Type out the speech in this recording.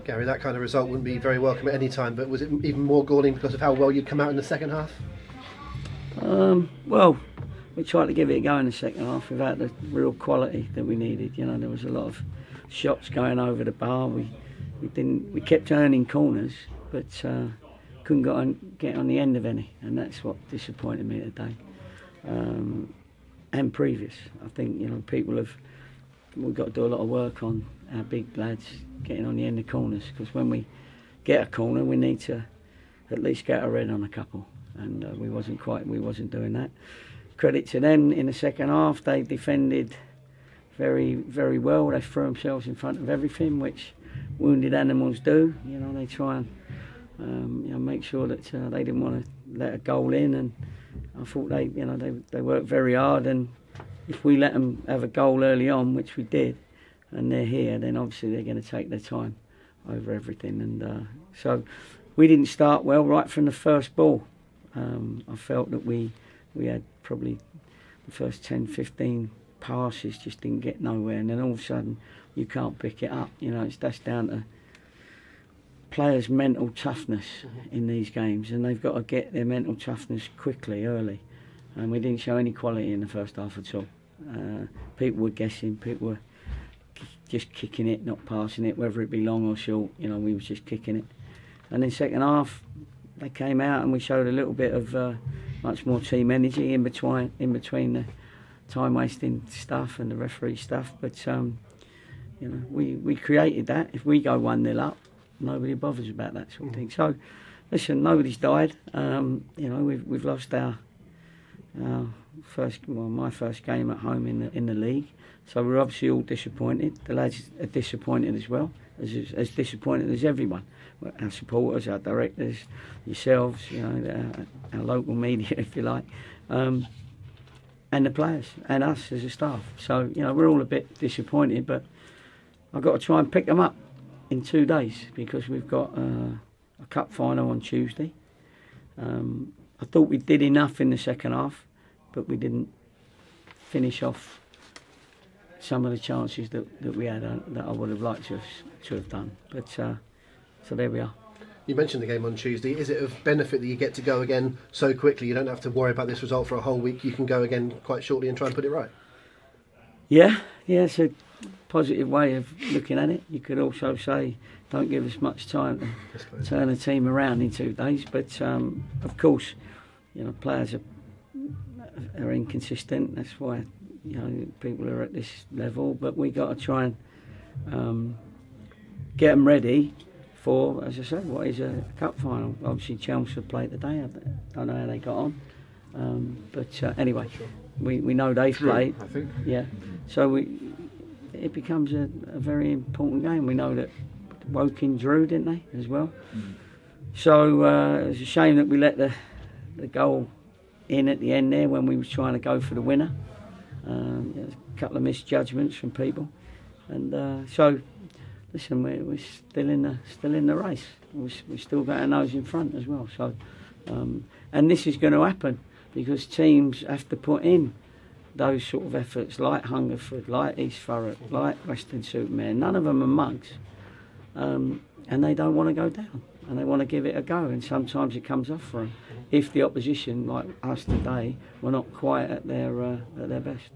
Gary, that kind of result wouldn't be very welcome at any time, but was it even more galling because of how well you'd come out in the second half? Well, we tried to give it a go in the second half without the real quality that we needed. You know, there was a lot of shots going over the bar. We kept earning corners, but couldn't get on the end of any, and that's what disappointed me today. And previous, I think, you know, we've got to do a lot of work on our big lads getting on the end of corners, because when we get a corner, we need to at least get a red on a couple, and we wasn't doing that. Credit to them in the second half, they defended very, very well. They threw themselves in front of everything, which wounded animals do. You know, they try and you know, make sure that they didn't want to let a goal in, and I thought they worked very hard, and if we let them have a goal early on, which we did, and they're here, then obviously they're going to take their time over everything. And so we didn't start well right from the first ball. I felt that we had probably the first 10-15 passes just didn't get nowhere, and then all of a sudden you can't pick it up. You know, that's down to players' mental toughness in these games, and they've got to get their mental toughness quickly, early. And we didn't show any quality in the first half at all. People were guessing, people were just kicking it, not passing it, whether it be long or short. You know, we was just kicking it. And then second half, they came out and we showed a little bit of much more team energy in between the time wasting stuff and the referee stuff. But you know, we created that. If we go 1-0 up, nobody bothers about that sort of thing. So, listen, nobody's died. You know, we've lost our my first game at home in the league. So we're obviously all disappointed. The lads are disappointed as well, as disappointed as everyone. Our supporters, our directors, yourselves, you know, our local media, if you like, and the players, and us as a staff. So, you know, we're all a bit disappointed, but I've got to try and pick them up in 2 days, because we've got a cup final on Tuesday. I thought we did enough in the second half, but we didn't finish off some of the chances that we had that I would have liked to have done. But so there we are. You mentioned the game on Tuesday. Is it of benefit that you get to go again so quickly? You don't have to worry about this result for a whole week. You can go again quite shortly and try and put it right. Yeah, it's a positive way of looking at it. You could also say, don't give us much time to turn the team around in 2 days. But of course, you know, players are inconsistent. That's why, you know, people are at this level. But we got to try and get them ready for, as I said, what is a cup final. Obviously, Chelmsford played today. I don't know how they got on, but anyway, we know they've played. I think. Yeah, so it becomes a very important game. We know that Woking drew, didn't they, as well? So it's a shame that we let the goal in at the end there when we was trying to go for the winner. There's a couple of misjudgments from people, and so listen, we're still in the race. We still got our nose in front as well. So, and this is going to happen because teams have to put in those sort of efforts, like Hungerford, like East Thurrock, like Weston-super-Mare. None of them are mugs, and they don't want to go down, and they want to give it a go. And sometimes it comes off for them if the opposition, like us today, were not quite at their best.